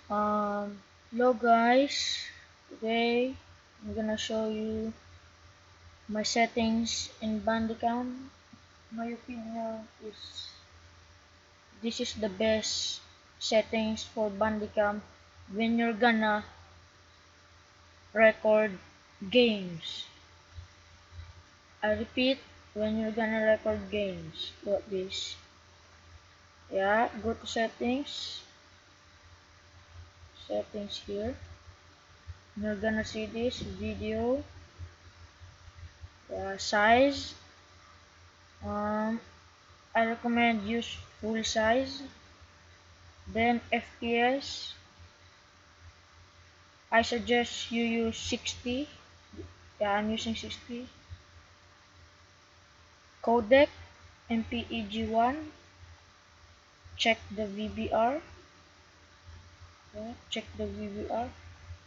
Hello guys, today I'm gonna show you my settings in Bandicam. My opinion is this is the best settings for Bandicam when you're gonna record games. I repeat, when you're gonna record games, got this. Yeah, go to settings here. You're gonna see this video, size. Um, I recommend use full size. Then FPS, I suggest you use 60. Yeah, I'm using 60. Codec, MPEG-1. Check the VBR. Yeah, check the VBR.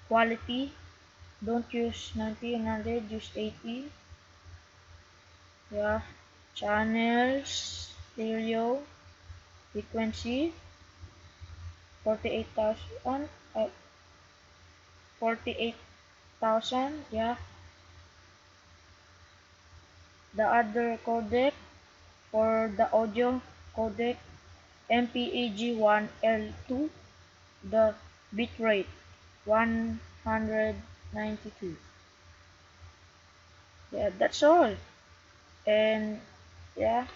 Quality, don't use 90 and 100, use 80. Yeah, channels, stereo, frequency, 48,000. 48,000. Yeah, the other codec for the audio codec MPEG-1L2, the bitrate 192. Yeah, that's all. And yeah,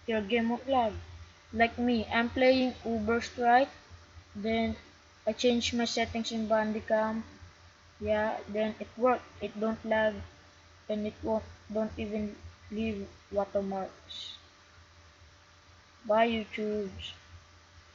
your game won't lag. Like me, I'm playing Uber Strike. Then I change my settings in Bandicam. Yeah, then it worked. It don't lag and it won't don't even leave watermarks. Bye YouTube.